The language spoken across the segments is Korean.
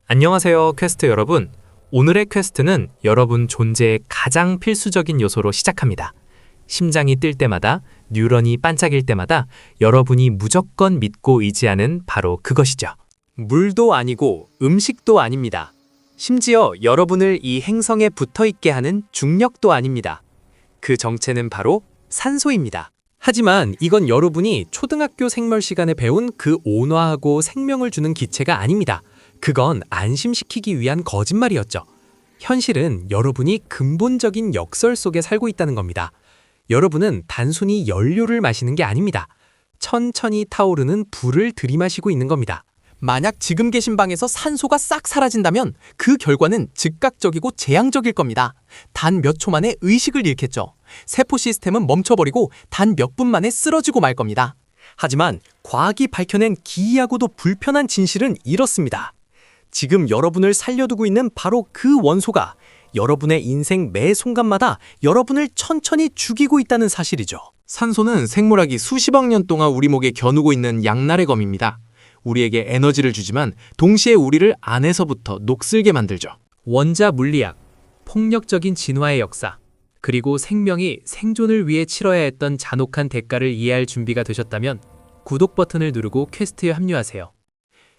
안녕하세요, 퀘스트 여러분. 오늘의 퀘스트는 여러분 존재의 가장 필수적인 요소로 시작합니다. 심장이 뛸 때마다, 뉴런이 반짝일 때마다 여러분이 무조건 믿고 의지하는 바로 그것이죠. 물도 아니고 음식도 아닙니다. 심지어 여러분을 이 행성에 붙어있게 하는 중력도 아닙니다. 그 정체는 바로 산소입니다. 하지만 이건 여러분이 초등학교 생물 시간에 배운 그 온화하고 생명을 주는 기체가 아닙니다. 그건 안심시키기 위한 거짓말이었죠. 현실은 여러분이 근본적인 역설 속에 살고 있다는 겁니다. 여러분은 단순히 연료를 마시는 게 아닙니다. 천천히 타오르는 불을 들이마시고 있는 겁니다. 만약 지금 계신 방에서 산소가 싹 사라진다면 그 결과는 즉각적이고 재앙적일 겁니다. 단 몇 초 만에 의식을 잃겠죠. 세포 시스템은 멈춰버리고 단 몇 분 만에 쓰러지고 말 겁니다. 하지만 과학이 밝혀낸 기이하고도 불편한 진실은 이렇습니다. 지금 여러분을 살려두고 있는 바로 그 원소가 여러분의 인생 매 순간마다 여러분을 천천히 죽이고 있다는 사실이죠. 산소는 생물학이 수십억 년 동안 우리 목에 겨누고 있는 양날의 검입니다. 우리에게 에너지를 주지만 동시에 우리를 안에서부터 녹슬게 만들죠. 원자 물리학, 폭력적인 진화의 역사, 그리고 생명이 생존을 위해 치러야 했던 잔혹한 대가를 이해할 준비가 되셨다면 구독 버튼을 누르고 퀘스트에 합류하세요.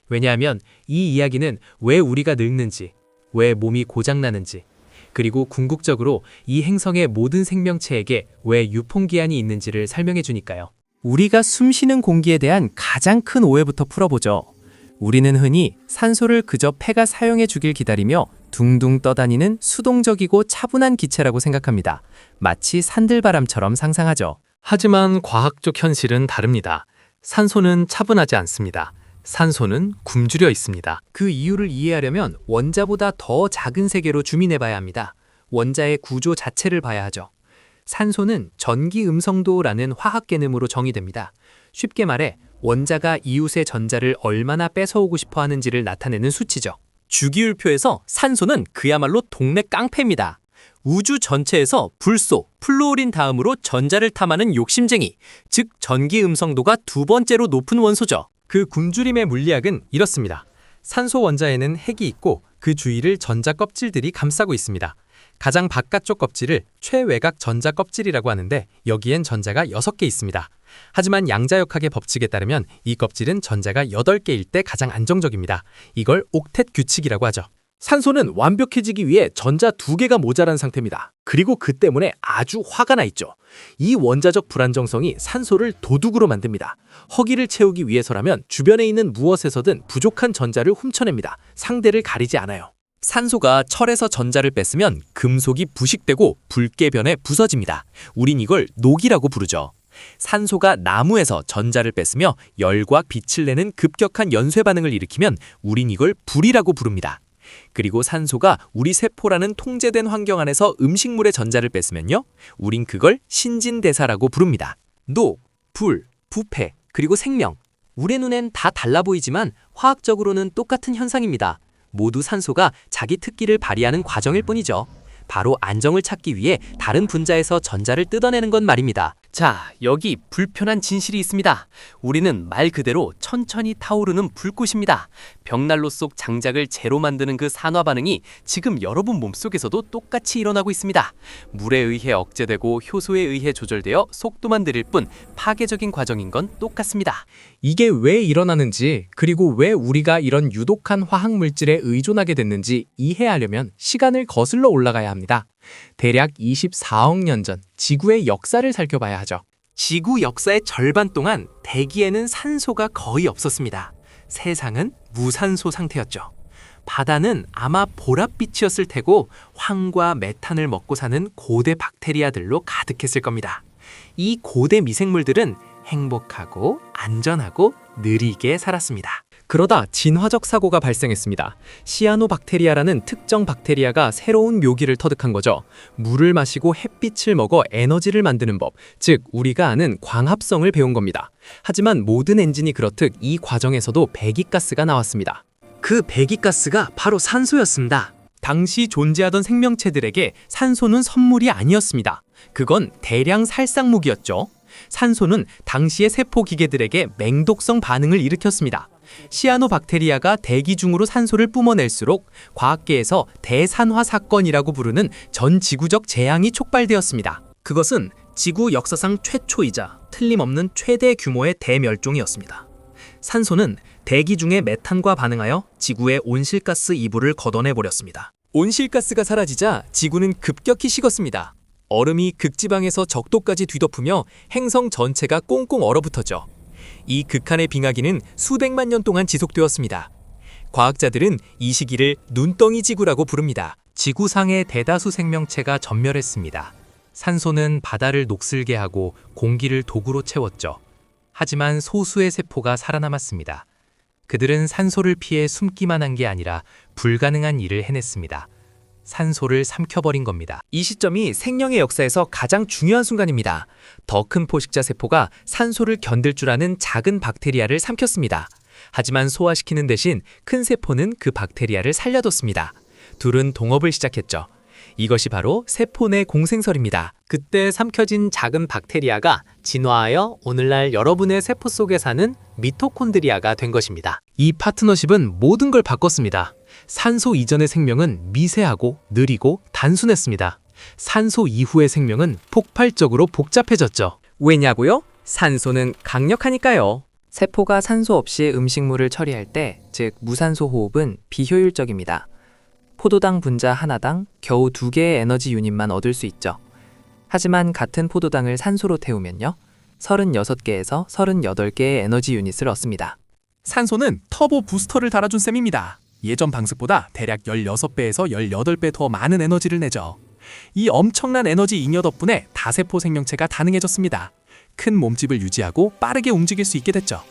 왜냐하면 이 이야기는 왜 우리가 늙는지, 왜 몸이 고장나는지, 그리고 궁극적으로 이 행성의 모든 생명체에게 왜 유통기한이 있는지를 설명해 주니까요. 우리가 숨쉬는 공기에 대한 가장 큰 오해부터 풀어보죠. 우리는 흔히 산소를 그저 폐가 사용해 주길 기다리며 둥둥 떠다니는 수동적이고 차분한 기체라고 생각합니다. 마치 산들바람처럼 상상하죠. 하지만 과학적 현실은 다릅니다. 산소는 차분하지 않습니다. 산소는 굶주려 있습니다. 그 이유를 이해하려면 원자보다 더 작은 세계로 줌인해봐야 합니다. 원자의 구조 자체를 봐야 하죠. 산소는 전기 음성도라는 화학 개념으로 정의됩니다. 쉽게 말해 원자가 이웃의 전자를 얼마나 뺏어오고 싶어 하는지를 나타내는 수치죠. 주기율표에서 산소는 그야말로 동네 깡패입니다. 우주 전체에서 불소, 플루오린 다음으로 전자를 탐하는 욕심쟁이, 즉 전기 음성도가 두 번째로 높은 원소죠. 그 굶주림의 물리학은 이렇습니다. 산소 원자에는 핵이 있고 그 주위를 전자 껍질들이 감싸고 있습니다. 가장 바깥쪽 껍질을 최외곽 전자 껍질이라고 하는데 여기엔 전자가 6개 있습니다. 하지만 양자역학의 법칙에 따르면 이 껍질은 전자가 8개일 때 가장 안정적입니다. 이걸 옥텟 규칙이라고 하죠. 산소는 완벽해지기 위해 전자 2개가 모자란 상태입니다. 그리고 그 때문에 아주 화가 나 있죠. 이 원자적 불안정성이 산소를 도둑으로 만듭니다. 허기를 채우기 위해서라면 주변에 있는 무엇에서든 부족한 전자를 훔쳐냅니다. 상대를 가리지 않아요. 산소가 철에서 전자를 뺐으면 금속이 부식되고 붉게 변해 부서집니다. 우린 이걸 녹이라고 부르죠. 산소가 나무에서 전자를 뺐으며 열과 빛을 내는 급격한 연쇄 반응을 일으키면 우린 이걸 불이라고 부릅니다. 그리고 산소가 우리 세포라는 통제된 환경 안에서 음식물의 전자를 뺐으면요, 우린 그걸 신진대사라고 부릅니다. 녹, 불, 부패, 그리고 생명. 우리 눈엔 다 달라 보이지만 화학적으로는 똑같은 현상입니다. 모두 산소가 자기 특기를 발휘하는 과정일 뿐이죠. 바로 안정을 찾기 위해 다른 분자에서 전자를 뜯어내는 건 말입니다. 자, 여기 불편한 진실이 있습니다. 우리는 말 그대로 천천히 타오르는 불꽃입니다. 벽난로 속 장작을 재로 만드는 그 산화 반응이 지금 여러분 몸속에서도 똑같이 일어나고 있습니다. 물에 의해 억제되고 효소에 의해 조절되어 속도만 느릴 뿐 파괴적인 과정인 건 똑같습니다. 이게 왜 일어나는지, 그리고 왜 우리가 이런 유독한 화학 물질에 의존하게 됐는지 이해하려면 시간을 거슬러 올라가야 합니다. 대략 24억 년 전 지구의 역사를 살펴봐야 하죠. 지구 역사의 절반 동안 대기에는 산소가 거의 없었습니다. 세상은 무산소 상태였죠. 바다는 아마 보랏빛이었을 테고 황과 메탄을 먹고 사는 고대 박테리아들로 가득했을 겁니다. 이 고대 미생물들은 행복하고 안전하고 느리게 살았습니다. 그러다 진화적 사고가 발생했습니다. 시아노박테리아라는 특정 박테리아가 새로운 묘기를 터득한 거죠. 물을 마시고 햇빛을 먹어 에너지를 만드는 법, 즉 우리가 아는 광합성을 배운 겁니다. 하지만 모든 엔진이 그렇듯 이 과정에서도 배기가스가 나왔습니다. 그 배기가스가 바로 산소였습니다. 당시 존재하던 생명체들에게 산소는 선물이 아니었습니다. 그건 대량 살상무기였죠. 산소는 당시의 세포 기계들에게 맹독성 반응을 일으켰습니다. 시아노박테리아가 대기 중으로 산소를 뿜어낼수록 과학계에서 대산화 사건이라고 부르는 전 지구적 재앙이 촉발되었습니다. 그것은 지구 역사상 최초이자 틀림없는 최대 규모의 대멸종이었습니다. 산소는 대기 중의 메탄과 반응하여 지구의 온실가스 이불을 걷어내버렸습니다. 온실가스가 사라지자 지구는 급격히 식었습니다. 얼음이 극지방에서 적도까지 뒤덮으며 행성 전체가 꽁꽁 얼어붙었죠. 이 극한의 빙하기는 수백만 년 동안 지속되었습니다. 과학자들은 이 시기를 눈덩이 지구라고 부릅니다. 지구상의 대다수 생명체가 전멸했습니다. 산소는 바다를 녹슬게 하고 공기를 독으로 채웠죠. 하지만 소수의 세포가 살아남았습니다. 그들은 산소를 피해 숨기만 한 게 아니라 불가능한 일을 해냈습니다. 산소를 삼켜버린 겁니다. 이 시점이 생명의 역사에서 가장 중요한 순간입니다. 더 큰 포식자 세포가 산소를 견딜 줄 아는 작은 박테리아를 삼켰습니다. 하지만 소화시키는 대신 큰 세포는 그 박테리아를 살려뒀습니다. 둘은 동업을 시작했죠. 이것이 바로 세포 내 공생설입니다. 그때 삼켜진 작은 박테리아가 진화하여 오늘날 여러분의 세포 속에 사는 미토콘드리아가 된 것입니다. 이 파트너십은 모든 걸 바꿨습니다. 산소 이전의 생명은 미세하고 느리고 단순했습니다. 산소 이후의 생명은 폭발적으로 복잡해졌죠. 왜냐고요? 산소는 강력하니까요. 세포가 산소 없이 음식물을 처리할 때, 즉 무산소 호흡은 비효율적입니다. 포도당 분자 하나당 겨우 2개의 에너지 유닛만 얻을 수 있죠. 하지만 같은 포도당을 산소로 태우면요, 36개에서 38개의 에너지 유닛을 얻습니다. 산소는 터보 부스터를 달아준 셈입니다. 예전 방식보다 대략 16배에서 18배 더 많은 에너지를 내죠. 이 엄청난 에너지 잉여 덕분에 다세포 생명체가 다능해졌습니다. 큰 몸집을 유지하고 빠르게 움직일 수 있게 됐죠.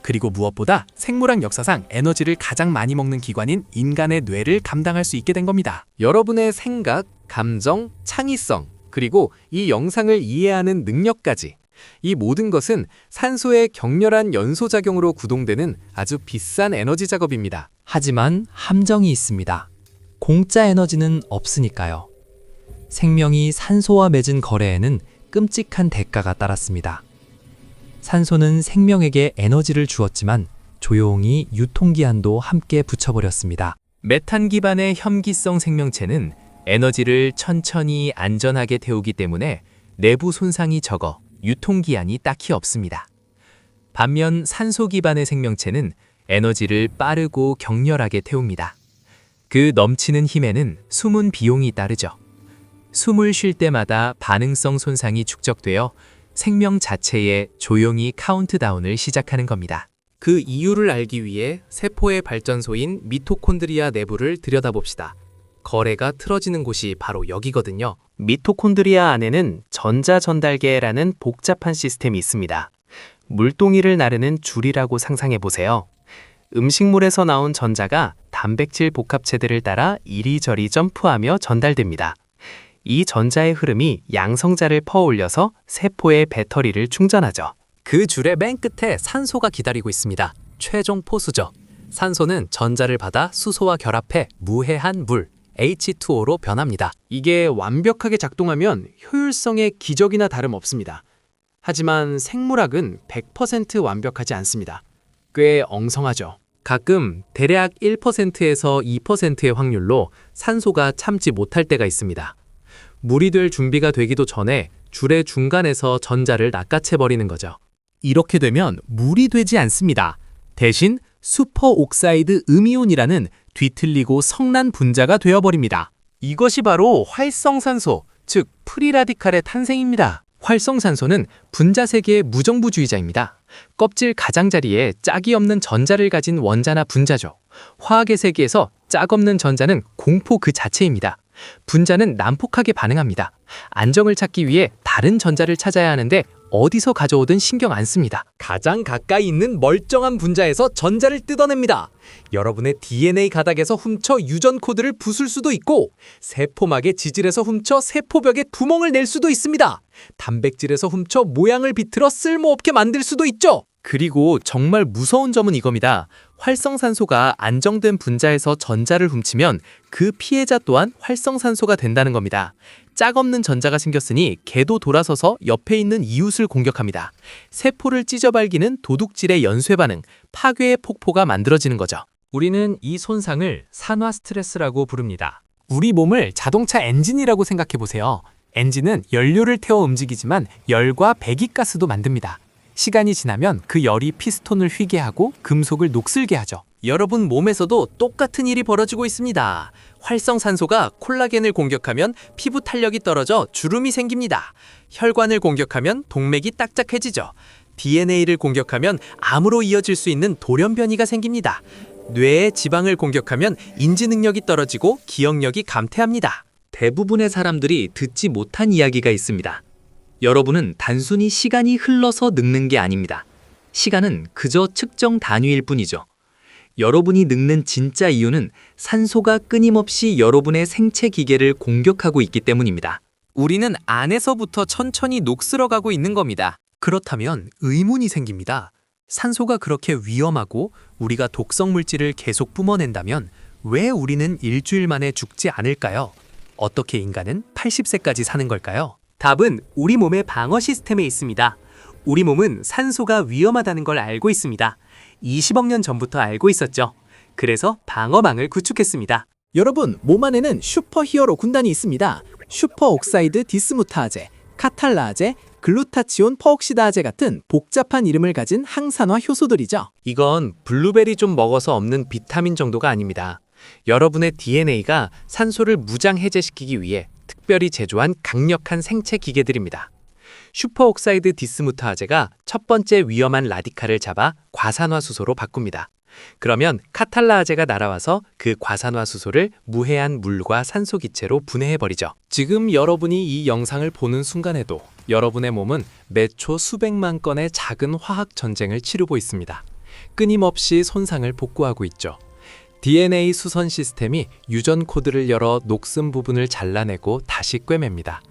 그리고 무엇보다 생물학 역사상 에너지를 가장 많이 먹는 기관인 인간의 뇌를 감당할 수 있게 된 겁니다. 여러분의 생각, 감정, 창의성, 그리고 이 영상을 이해하는 능력까지, 이 모든 것은 산소의 격렬한 연소작용으로 구동되는 아주 비싼 에너지 작업입니다. 하지만 함정이 있습니다. 공짜 에너지는 없으니까요. 생명이 산소와 맺은 거래에는 끔찍한 대가가 따랐습니다. 산소는 생명에게 에너지를 주었지만 조용히 유통기한도 함께 붙여버렸습니다. 메탄 기반의 혐기성 생명체는 에너지를 천천히 안전하게 태우기 때문에 내부 손상이 적어 유통기한이 딱히 없습니다. 반면 산소 기반의 생명체는 에너지를 빠르고 격렬하게 태웁니다. 그 넘치는 힘에는 숨은 비용이 따르죠. 숨을 쉴 때마다 반응성 손상이 축적되어 생명 자체에 조용히 카운트다운을 시작하는 겁니다. 그 이유를 알기 위해 세포의 발전소인 미토콘드리아 내부를 들여다봅시다. 거래가 틀어지는 곳이 바로 여기거든요. 미토콘드리아 안에는 전자전달계라는 복잡한 시스템이 있습니다. 물동이를 나르는 줄이라고 상상해보세요. 음식물에서 나온 전자가 단백질 복합체들을 따라 이리저리 점프하며 전달됩니다. 이 전자의 흐름이 양성자를 퍼올려서 세포의 배터리를 충전하죠. 그 줄의 맨 끝에 산소가 기다리고 있습니다. 최종 포수죠. 산소는 전자를 받아 수소와 결합해 무해한 물, H2O로 변합니다. 이게 완벽하게 작동하면 효율성의 기적이나 다름없습니다. 하지만 생물학은 100% 완벽하지 않습니다. 꽤 엉성하죠. 가끔 대략 1%에서 2%의 확률로 산소가 참지 못할 때가 있습니다. 물이 될 준비가 되기도 전에 줄의 중간에서 전자를 낚아채버리는 거죠. 이렇게 되면 물이 되지 않습니다. 대신 슈퍼옥사이드 음이온이라는 뒤틀리고 성난 분자가 되어버립니다. 이것이 바로 활성산소, 즉 프리라디칼의 탄생입니다. 활성산소는 분자 세계의 무정부주의자입니다. 껍질 가장자리에 짝이 없는 전자를 가진 원자나 분자죠. 화학의 세계에서 짝 없는 전자는 공포 그 자체입니다. 분자는 난폭하게 반응합니다. 안정을 찾기 위해 다른 전자를 찾아야 하는데 어디서 가져오든 신경 안 씁니다. 가장 가까이 있는 멀쩡한 분자에서 전자를 뜯어냅니다. 여러분의 DNA 가닥에서 훔쳐 유전 코드를 부술 수도 있고, 세포막의 지질에서 훔쳐 세포벽에 구멍을 낼 수도 있습니다. 단백질에서 훔쳐 모양을 비틀어 쓸모없게 만들 수도 있죠. 그리고 정말 무서운 점은 이겁니다. 활성산소가 안정된 분자에서 전자를 훔치면 그 피해자 또한 활성산소가 된다는 겁니다. 짝없는 전자가 생겼으니 개도 돌아서서 옆에 있는 이웃을 공격합니다. 세포를 찢어발기는 도둑질의 연쇄 반응, 파괴의 폭포가 만들어지는 거죠. 우리는 이 손상을 산화 스트레스라고 부릅니다. 우리 몸을 자동차 엔진이라고 생각해 보세요. 엔진은 연료를 태워 움직이지만 열과 배기가스도 만듭니다. 시간이 지나면 그 열이 피스톤을 휘게 하고 금속을 녹슬게 하죠. 여러분 몸에서도 똑같은 일이 벌어지고 있습니다. 활성산소가 콜라겐을 공격하면 피부 탄력이 떨어져 주름이 생깁니다. 혈관을 공격하면 동맥이 딱딱해지죠. DNA를 공격하면 암으로 이어질 수 있는 돌연변이가 생깁니다. 뇌의 지방을 공격하면 인지 능력이 떨어지고 기억력이 감퇴합니다. 대부분의 사람들이 듣지 못한 이야기가 있습니다. 여러분은 단순히 시간이 흘러서 늙는 게 아닙니다. 시간은 그저 측정 단위일 뿐이죠. 여러분이 늙는 진짜 이유는 산소가 끊임없이 여러분의 생체 기계를 공격하고 있기 때문입니다. 우리는 안에서부터 천천히 녹슬어가고 있는 겁니다. 그렇다면 의문이 생깁니다. 산소가 그렇게 위험하고 우리가 독성 물질을 계속 뿜어낸다면 왜 우리는 일주일 만에 죽지 않을까요? 어떻게 인간은 80세까지 사는 걸까요? 답은 우리 몸의 방어 시스템에 있습니다. 우리 몸은 산소가 위험하다는 걸 알고 있습니다. 20억 년 전부터 알고 있었죠. 그래서 방어망을 구축했습니다. 여러분, 몸 안에는 슈퍼히어로 군단이 있습니다. 슈퍼옥사이드 디스무타아제, 카탈라아제, 글루타치온 퍼옥시다아제 같은 복잡한 이름을 가진 항산화 효소들이죠. 이건 블루베리 좀 먹어서 없는 비타민 정도가 아닙니다. 여러분의 DNA가 산소를 무장 해제시키기 위해 특별히 제조한 강력한 생체 기계들입니다. 슈퍼옥사이드 디스무타아제가 첫 번째 위험한 라디칼을 잡아 과산화수소로 바꿉니다. 그러면 카탈라아제가 날아와서 그 과산화수소를 무해한 물과 산소 기체로 분해해버리죠. 지금 여러분이 이 영상을 보는 순간에도 여러분의 몸은 매초 수백만 건의 작은 화학 전쟁을 치르고 있습니다. 끊임없이 손상을 복구하고 있죠. DNA 수선 시스템이 유전 코드를 열어 녹슨 부분을 잘라내고 다시 꿰맵니다.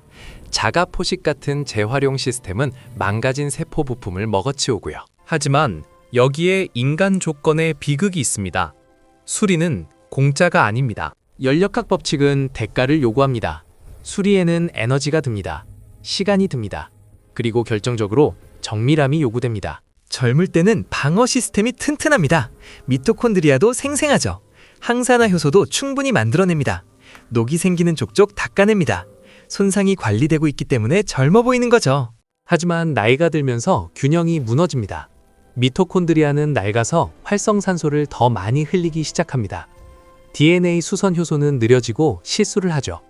자가 포식 같은 재활용 시스템은 망가진 세포 부품을 먹어치우고요. 하지만 여기에 인간 조건의 비극이 있습니다. 수리는 공짜가 아닙니다. 연력학 법칙은 대가를 요구합니다. 수리에는 에너지가 듭니다. 시간이 듭니다. 그리고 결정적으로 정밀함이 요구됩니다. 젊을 때는 방어 시스템이 튼튼합니다. 미토콘드리아도 생생하죠. 항산화 효소도 충분히 만들어냅니다. 녹이 생기는 족족 닦아냅니다. 손상이 관리되고 있기 때문에 젊어 보이는 거죠. 하지만 나이가 들면서 균형이 무너집니다. 미토콘드리아는 낡아서 활성산소를 더 많이 흘리기 시작합니다. DNA 수선 효소는 느려지고 실수를 하죠.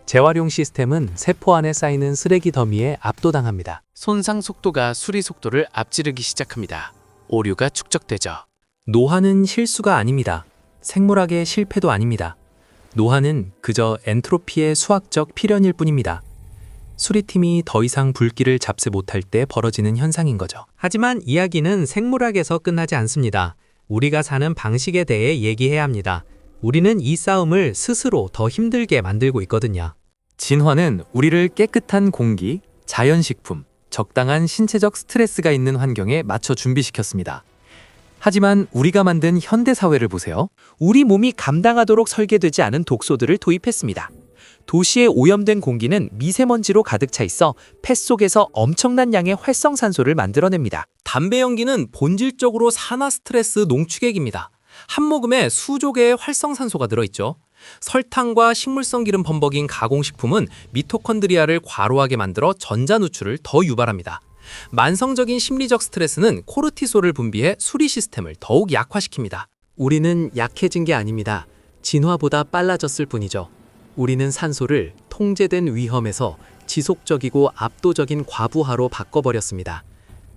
재활용 시스템은 세포 안에 쌓이는 쓰레기 더미에 압도당합니다. 손상 속도가 수리 속도를 앞지르기 시작합니다. 오류가 축적되죠. 노화는 실수가 아닙니다. 생물학의 실패도 아닙니다. 노화는 그저 엔트로피의 수학적 필연일 뿐입니다. 수리팀이 더 이상 불길을 잡지 못할 때 벌어지는 현상인 거죠. 하지만 이야기는 생물학에서 끝나지 않습니다. 우리가 사는 방식에 대해 얘기해야 합니다. 우리는 이 싸움을 스스로 더 힘들게 만들고 있거든요. 진화는 우리를 깨끗한 공기, 자연식품, 적당한 신체적 스트레스가 있는 환경에 맞춰 준비시켰습니다. 하지만 우리가 만든 현대사회를 보세요. 우리 몸이 감당하도록 설계되지 않은 독소들을 도입했습니다. 도시의 오염된 공기는 미세먼지로 가득 차 있어 폐 속에서 엄청난 양의 활성산소를 만들어냅니다. 담배 연기는 본질적으로 산화 스트레스 농축액입니다. 한 모금에 수조 개의 활성산소가 들어있죠. 설탕과 식물성 기름 범벅인 가공식품은 미토콘드리아를 과로하게 만들어 전자 누출을 더 유발합니다. 만성적인 심리적 스트레스는 코르티솔을 분비해 수리 시스템을 더욱 약화시킵니다. 우리는 약해진 게 아닙니다. 진화보다 빨라졌을 뿐이죠. 우리는 산소를 통제된 위험에서 지속적이고 압도적인 과부하로 바꿔버렸습니다.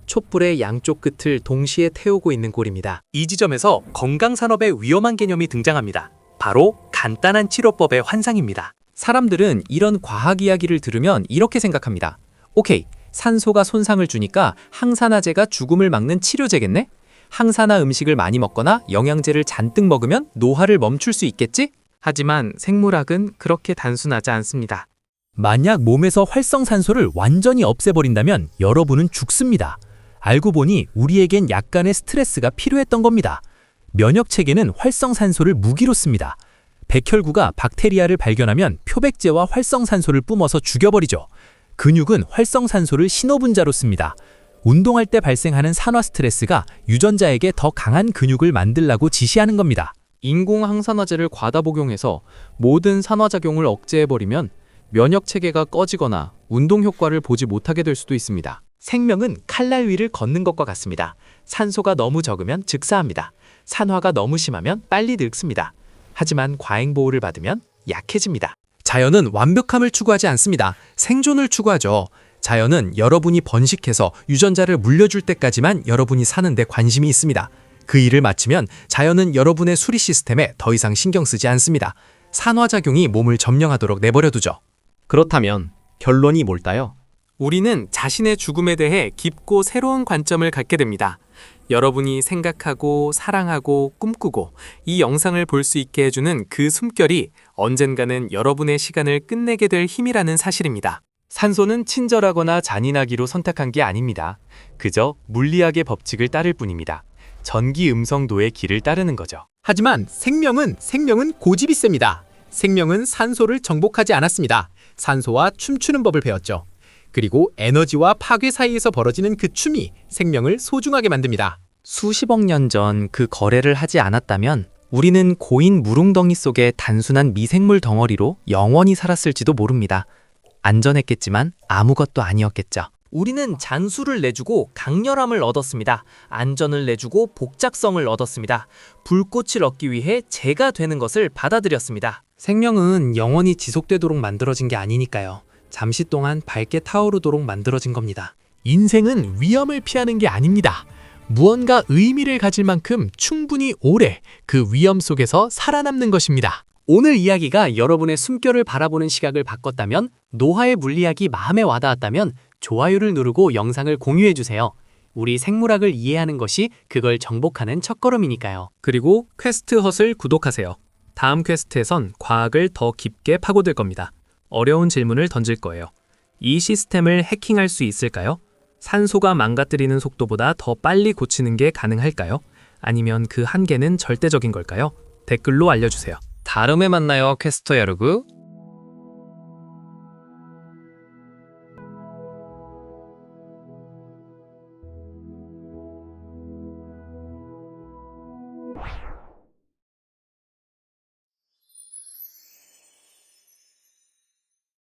촛불의 양쪽 끝을 동시에 태우고 있는 꼴입니다. 이 지점에서 건강산업의 위험한 개념이 등장합니다. 바로 간단한 치료법의 환상입니다. 사람들은 이런 과학 이야기를 들으면 이렇게 생각합니다. 오케이, 산소가 손상을 주니까 항산화제가 죽음을 막는 치료제겠네? 항산화 음식을 많이 먹거나 영양제를 잔뜩 먹으면 노화를 멈출 수 있겠지? 하지만 생물학은 그렇게 단순하지 않습니다. 만약 몸에서 활성산소를 완전히 없애버린다면 여러분은 죽습니다. 알고 보니 우리에겐 약간의 스트레스가 필요했던 겁니다. 면역 체계는 활성산소를 무기로 씁니다. 백혈구가 박테리아를 발견하면 표백제와 활성산소를 뿜어서 죽여버리죠. 근육은 활성산소를 신호분자로 씁니다. 운동할 때 발생하는 산화 스트레스가 유전자에게 더 강한 근육을 만들라고 지시하는 겁니다. 인공 항산화제를 과다 복용해서 모든 산화작용을 억제해버리면 면역 체계가 꺼지거나 운동 효과를 보지 못하게 될 수도 있습니다. 생명은 칼날 위를 걷는 것과 같습니다. 산소가 너무 적으면 즉사합니다. 산화가 너무 심하면 빨리 늙습니다. 하지만 과잉 보호를 받으면 약해집니다. 자연은 완벽함을 추구하지 않습니다. 생존을 추구하죠. 자연은 여러분이 번식해서 유전자를 물려줄 때까지만 여러분이 사는 데 관심이 있습니다. 그 일을 마치면 자연은 여러분의 수리 시스템에 더 이상 신경 쓰지 않습니다. 산화작용이 몸을 점령하도록 내버려두죠. 그렇다면 결론이 뭘까요? 우리는 자신의 죽음에 대해 깊고 새로운 관점을 갖게 됩니다. 여러분이 생각하고 사랑하고 꿈꾸고 이 영상을 볼 수 있게 해주는 그 숨결이 언젠가는 여러분의 시간을 끝내게 될 힘이라는 사실입니다. 산소는 친절하거나 잔인하기로 선택한 게 아닙니다. 그저 물리학의 법칙을 따를 뿐입니다. 전기 음성도의 길을 따르는 거죠. 하지만 생명은 고집이 셉니다. 생명은 산소를 정복하지 않았습니다. 산소와 춤추는 법을 배웠죠. 그리고 에너지와 파괴 사이에서 벌어지는 그 춤이 생명을 소중하게 만듭니다. 수십억 년 전 그 거래를 하지 않았다면 우리는 고인 무릉덩이 속의 단순한 미생물 덩어리로 영원히 살았을지도 모릅니다. 안전했겠지만 아무것도 아니었겠죠. 우리는 잔수를 내주고 강렬함을 얻었습니다. 안전을 내주고 복작성을 얻었습니다. 불꽃을 얻기 위해 재가 되는 것을 받아들였습니다. 생명은 영원히 지속되도록 만들어진 게 아니니까요. 잠시 동안 밝게 타오르도록 만들어진 겁니다. 인생은 위험을 피하는 게 아닙니다. 무언가 의미를 가질 만큼 충분히 오래 그 위험 속에서 살아남는 것입니다. 오늘 이야기가 여러분의 숨결을 바라보는 시각을 바꿨다면, 노화의 물리학이 마음에 와닿았다면 좋아요를 누르고 영상을 공유해주세요. 우리 생물학을 이해하는 것이 그걸 정복하는 첫걸음이니까요. 그리고 퀘스트 헛을 구독하세요. 다음 퀘스트에선 과학을 더 깊게 파고들 겁니다. 어려운 질문을 던질 거예요. 이 시스템을 해킹할 수 있을까요? 산소가 망가뜨리는 속도보다 더 빨리 고치는 게 가능할까요? 아니면 그 한계는 절대적인 걸까요? 댓글로 알려주세요. 다음에 만나요, 퀘스터 여러분.